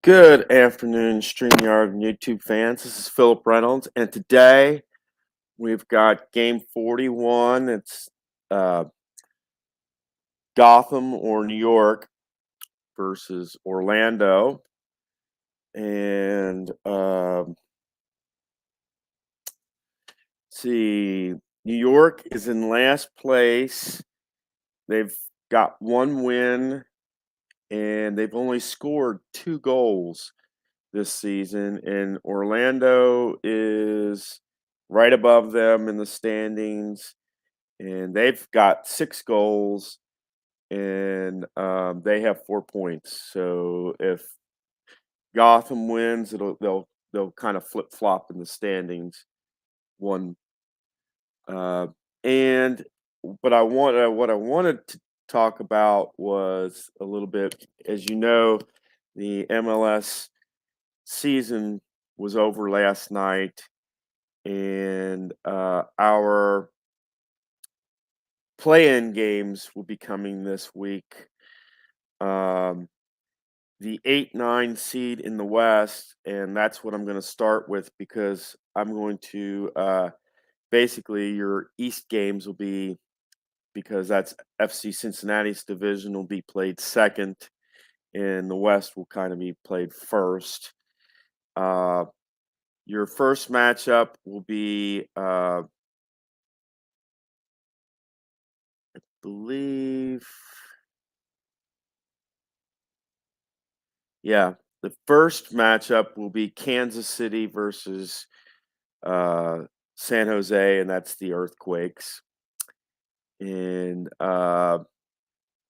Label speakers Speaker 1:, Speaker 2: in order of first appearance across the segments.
Speaker 1: Good afternoon, StreamYard and YouTube fans. This is Philip Reynolds, and today we've got Game 41. It's Gotham or New York versus Orlando, and see, New York is in last place. They've got one win, and they've only scored 2 goals this season, and Orlando is right above them in the standings, and they've got 6 goals, and they have 4 points. So if Gotham wins, they'll kind of flip flop in the standings. One uh, and but what I wanted to talk about was a little bit, as you know, the MLS season was over last night, and our play-in games will be coming this week. Um, the 8-9 seed in the West, and that's what I'm going to start with because I'm going to basically your East games will be, because that's FC Cincinnati's division, will be played second, and the West will kind of be played first. Your first matchup will be, believe, yeah, the first matchup will be Kansas City versus uh, San Jose, and that's the Earthquakes. And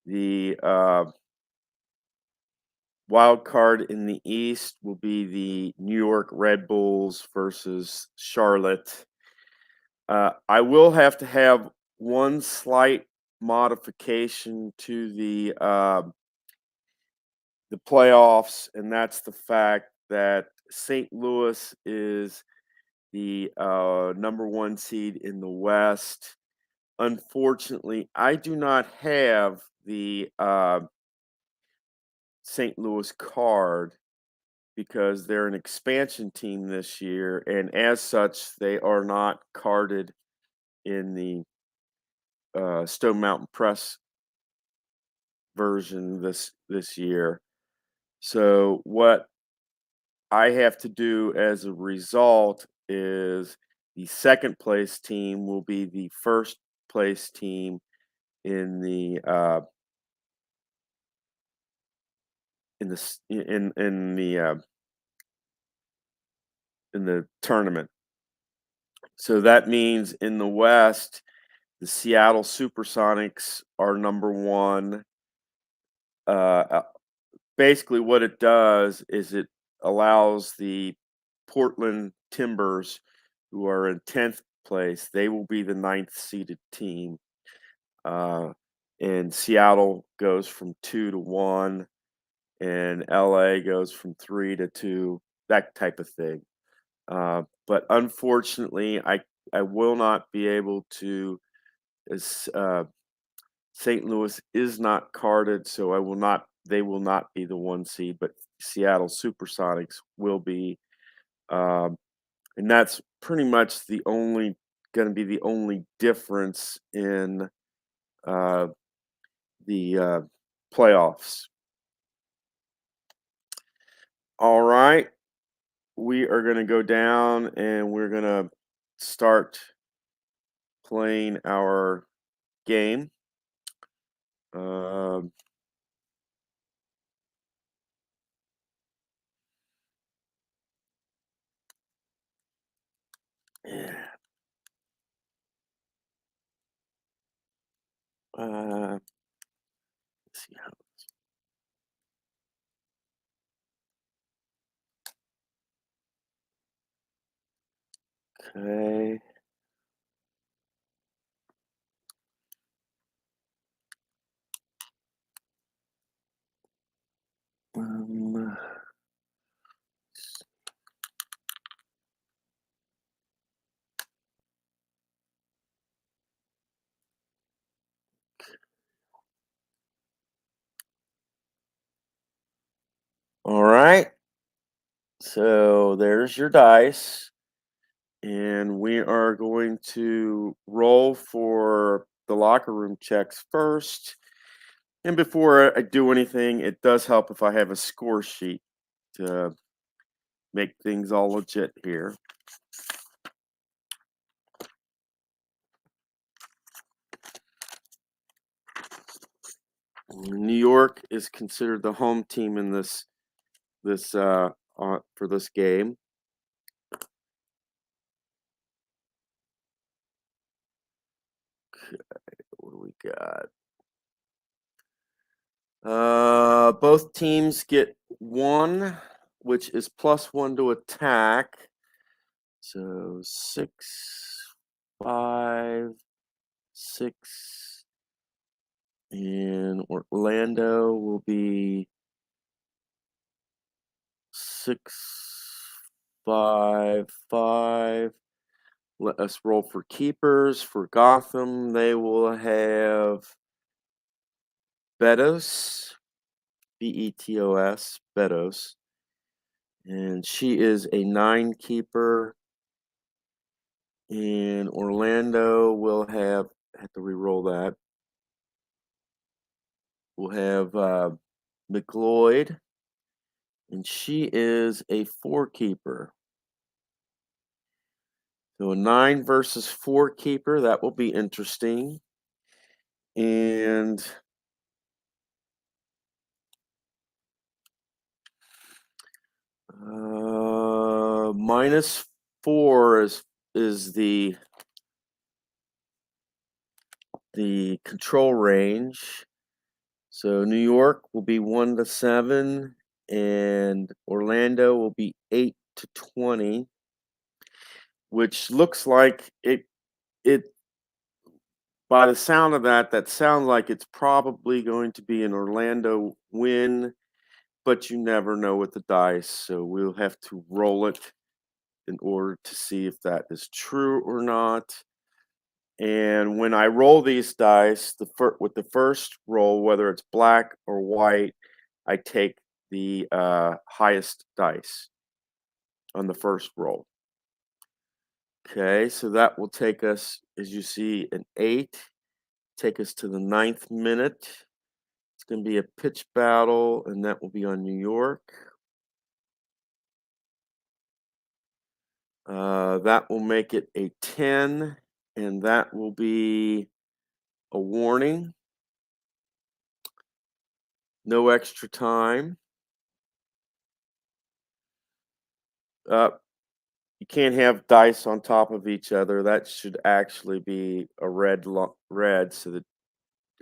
Speaker 1: the wild card in the East will be the New York Red Bulls versus Charlotte. I will have to have one slight modification to the playoffs, and that's the fact that St. Louis is the number 1 seed in the West. Unfortunately, I do not have the St. Louis card because they're an expansion team this year, and as such, they are not carded in the Stone Mountain Press version this year. So what I have to do as a result is the second place team will be the first place team in the in the tournament. So that means in the West, the Seattle Supersonics are number 1. Uh, Basically, what it does is it allows the Portland Timbers, who are in 10th place, they will be the 9th seeded team. And Seattle goes from 2 to 1, and LA goes from 3 to 2, that type of thing. But unfortunately, I will not be able to, as St. Louis is not carded, so they will not be the 1 seed, but Seattle Supersonics will be. And that's pretty much going to be the only difference in uh, the playoffs. All right, we are going to go down and we're going to start playing our game. Um, yeah. Let's see how. Okay. Um, all right. So there's your dice. And we are going to roll for the locker room checks first. And before I do anything, it does help if I have a score sheet to make things all legit here. New York is considered the home team in for this game. Okay, what do we got? Both teams get 1, which is +1 to attack. So 6, 5, 6, and Orlando will be 6, 5, 5. Let us roll for keepers. For Gotham, they will have Betos, Betos, Betos, and she is a 9 keeper. And Orlando will have to re-roll that. We'll have McLeod, and she is a 4 keeper. So a 9 versus 4 keeper, that will be interesting. And -4 is the control range. So New York will be 1 to 7, and Orlando will be 8 to 20, which looks like it by the sound of that, that sounds like it's probably going to be an Orlando win, but you never know with the dice, so we'll have to roll it in order to see if that is true or not. And when I roll these dice, with the first roll, whether it's black or white, I take the highest dice on the first roll. Okay, so that will take us, as you see, an 8. Take us to the 9th minute. It's going to be a pitch battle, and that will be on New York. That will make it a 10, and that will be a warning. No extra time. You can't have dice on top of each other. That should actually be a red. So that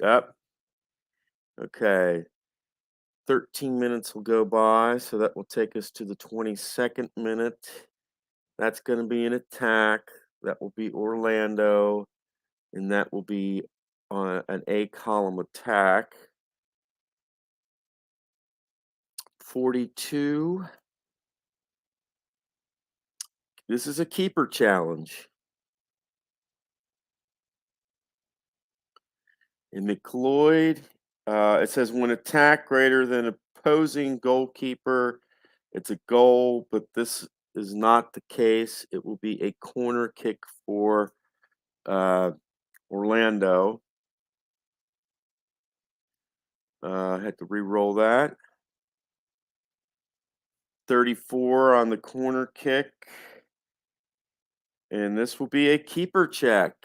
Speaker 1: up. Okay. 13 minutes will go by, so that will take us to the 22nd minute. That's going to be an attack. That will be Orlando, and that will be on an A column attack. 42. This is a keeper challenge. And McLeod, it says when attack greater than opposing goalkeeper, it's a goal, but this is not the case. It will be a corner kick for Orlando. I had to re-roll that. 34 on the corner kick. And this will be a keeper check.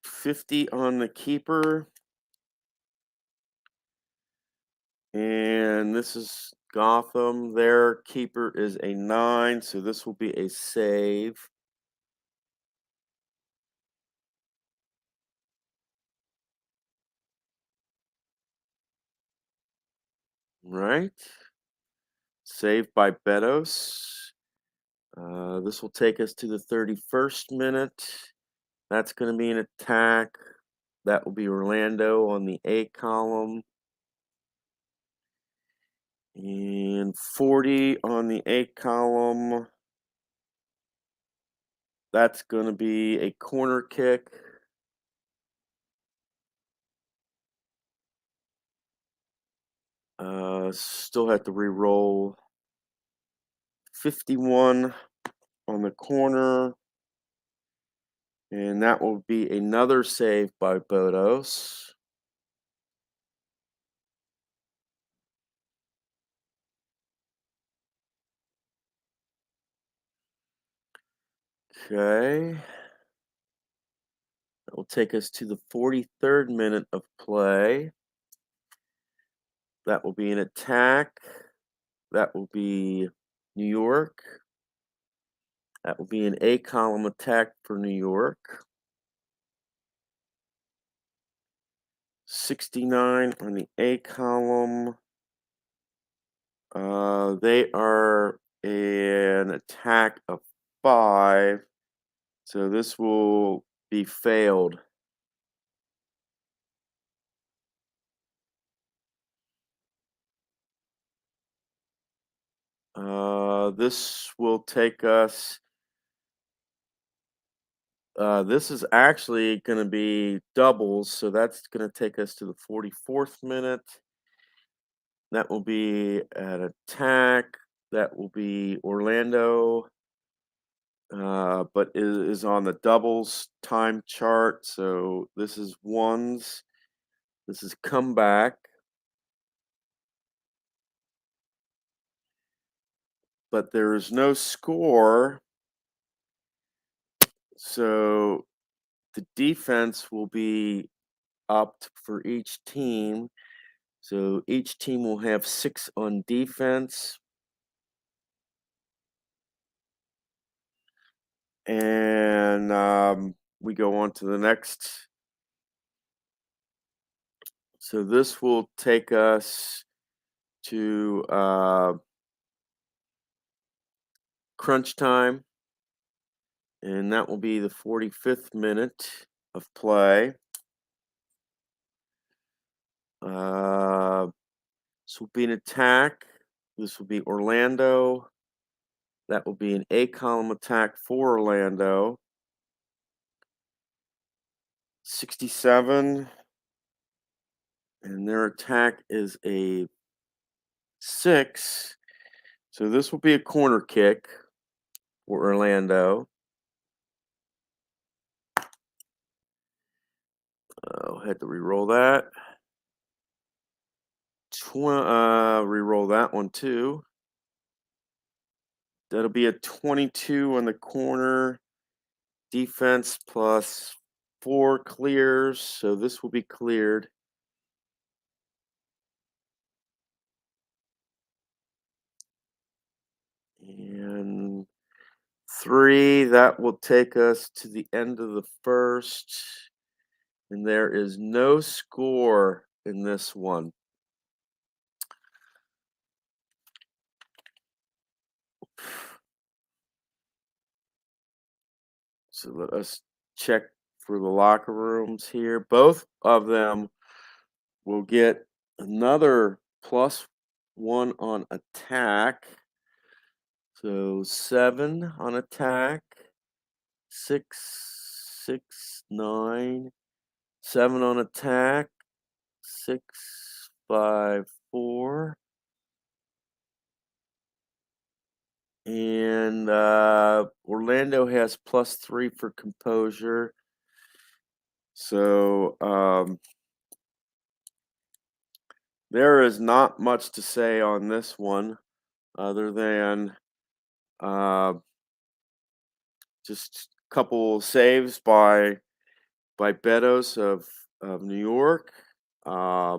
Speaker 1: $50 on the keeper. And this is Gotham. Their keeper is a 9, so this will be a save. Right. Saved by Betos. This will take us to the 31st minute. That's going to be an attack. That will be Orlando on the A column. And 40 on the A column. That's going to be a corner kick. Still have to re-roll 51 on the corner. And that will be another save by Bodos. Okay. That will take us to the 43rd minute of play. That will be an attack. That will be New York. That will be an A column attack for New York. 69 on the A column. They are an attack of 5. So this will be failed. This will take us. This is actually going to be doubles, so that's going to take us to the 44th minute. That will be an attack. That will be Orlando, but is on the doubles time chart. So this is ones. This is comeback. But there is no score. So the defense will be upped for each team. So each team will have 6 on defense. And we go on to the next. So this will take us to crunch time. And that will be the 45th minute of play. This will be an attack. This will be Orlando. That will be an A column attack for Orlando. 67. And their attack is a 6. So this will be a corner kick for Orlando. Had to re-roll that. Re-roll that one too. That'll be a 22 on the corner. Defense plus 4 clears, so this will be cleared. And 3, that will take us to the end of the first. And there is no score in this one. So let us check for the locker rooms here. Both of them will get another +1 on attack. So 7 on attack, 6, 6, 9, 7 on attack, 6, 5, 4. And Orlando has +3 for composure. So there is not much to say on this one other than just a couple saves by Betos of New York. A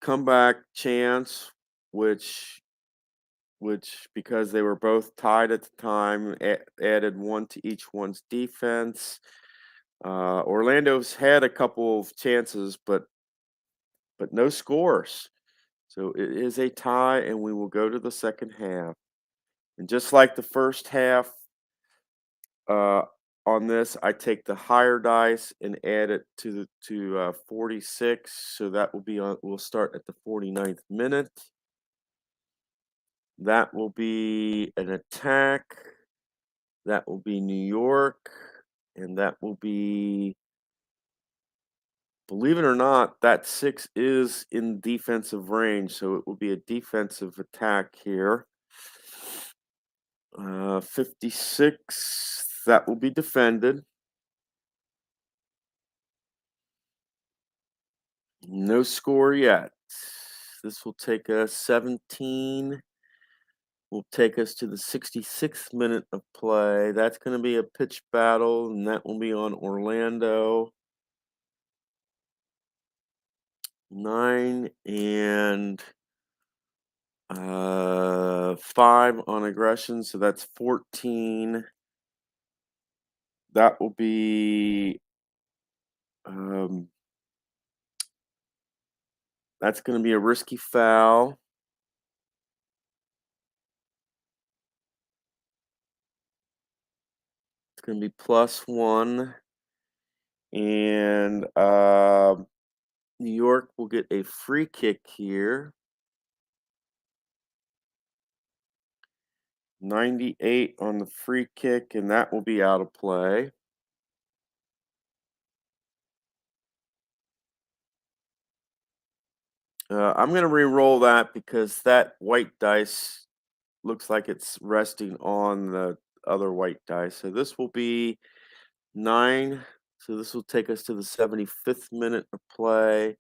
Speaker 1: comeback chance, which because they were both tied at the time, added 1 to each one's defense. Orlando's had a couple of chances, but no scores. So it is a tie, and we will go to the second half. And just like the first half, on this, I take the higher dice and add it to 46. So that will be on. We'll start at the 49th minute. That will be an attack. That will be New York, and that will be Believe it or not, that 6 is in defensive range, so it will be a defensive attack here. 56, that will be defended. No score yet. This will take us 17. Will take us to the 66th minute of play. That's going to be a pitch battle, and that will be on Orlando. 9 and 5 on aggression, so that's 14. That will be that's going to be a risky foul. It's going to be +1, and New York will get a free kick here. 98 on the free kick, and that will be out of play. I'm going to re-roll that because that white dice looks like it's resting on the other white dice. So this will be 9. So this will take us to the 75th minute of play.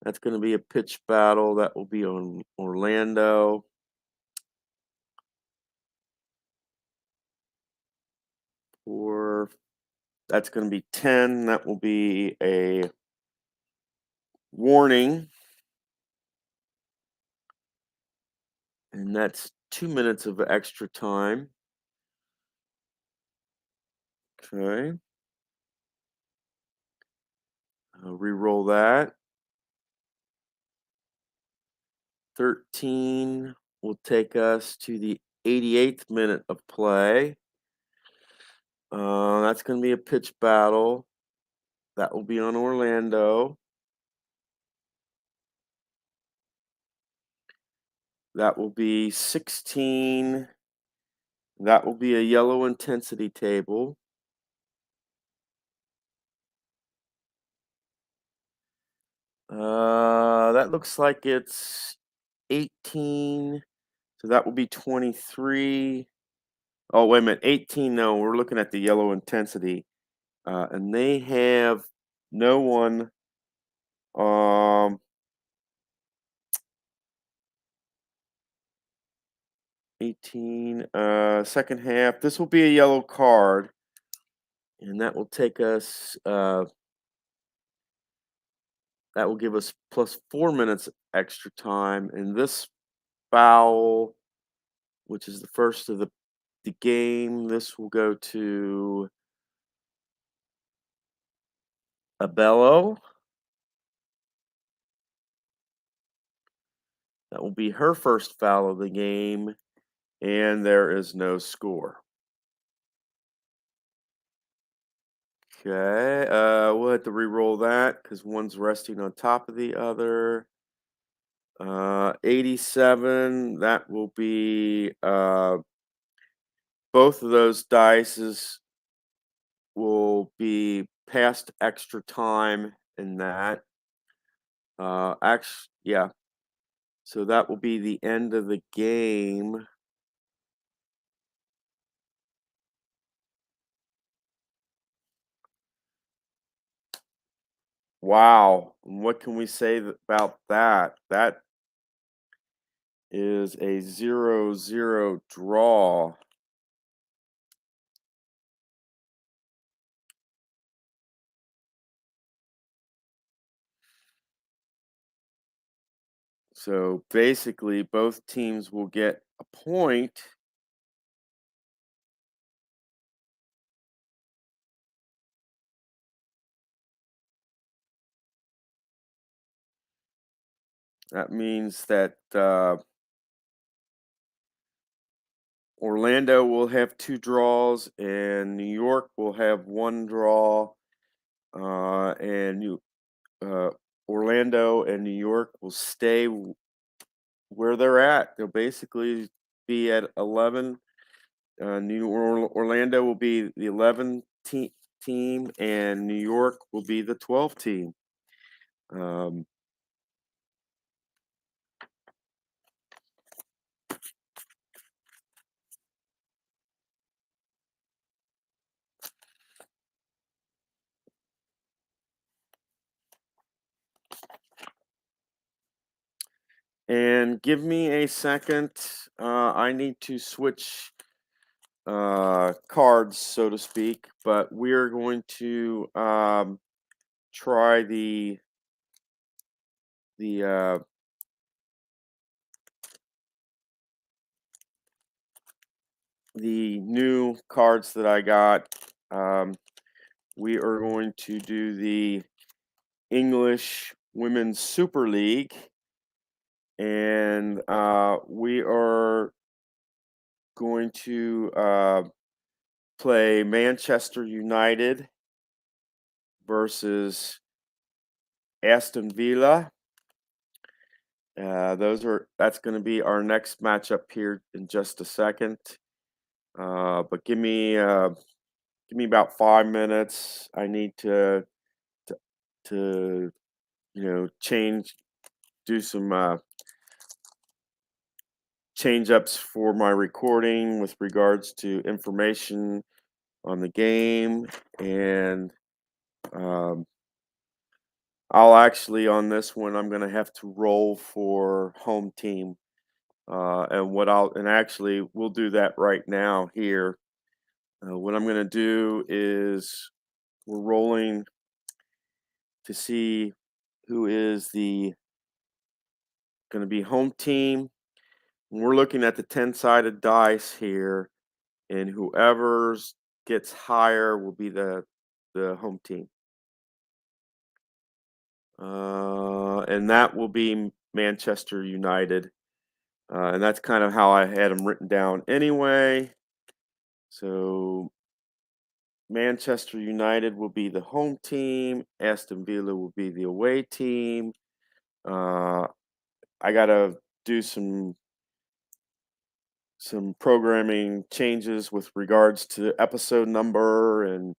Speaker 1: That's going to be a pitch battle. That will be on Orlando. Or that's going to be 10. That will be a warning. And that's 2 minutes of extra time. Okay. I'll re-roll that. 13 will take us to the 88th minute of play. That's going to be a pitch battle. That will be on Orlando. That will be 16. That will be a yellow intensity table. That looks like it's 18. So that will be 23. Oh, wait a minute. 18, no, we're looking at the yellow intensity. And they have no one. 18, second half. This will be a yellow card, and that will take us, that will give us plus 4 minutes extra time. And this foul, which is the first of the game, this will go to Abello. That will be her first foul of the game, and there is no score. Okay, we'll have to re-roll that because one's resting on top of the other. 87, that will be both of those dices will be past extra time in that. Actually, yeah. So that will be the end of the game. Wow. What can we say about that? That is a 0-0 draw. So basically, both teams will get a point. That means that Orlando will have 2 draws, and New York will have 1 draw. And Orlando and New York will stay where they're at. They'll basically be at 11. Orlando will be the 11 team, and New York will be the 12 team. Um, and give me a second. I need to switch cards, so to speak, but we're going to try the the new cards that I got. Um, we are going to do the English Women's Super League, and we are going to play Manchester United versus Aston Villa. That's going to be our next matchup here in just a second. But give me about 5 minutes. I need to, to do some change ups for my recording with regards to information on the game, and um, I'll actually on this one I'm going to have to roll for home team. And actually we'll do that right now here. What I'm going to do is we're rolling to see who is the going to be home team. And we're looking at the 10-sided dice here, and whoever's gets higher will be the home team. And that will be Manchester United. And that's kind of how I had them written down anyway. So Manchester United will be the home team. Aston Villa will be the away team. I gotta do some programming changes with regards to episode number and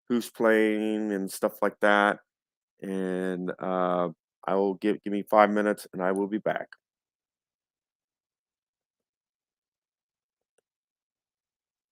Speaker 1: who's playing and stuff like that. And I will give me 5 minutes, and I will be back.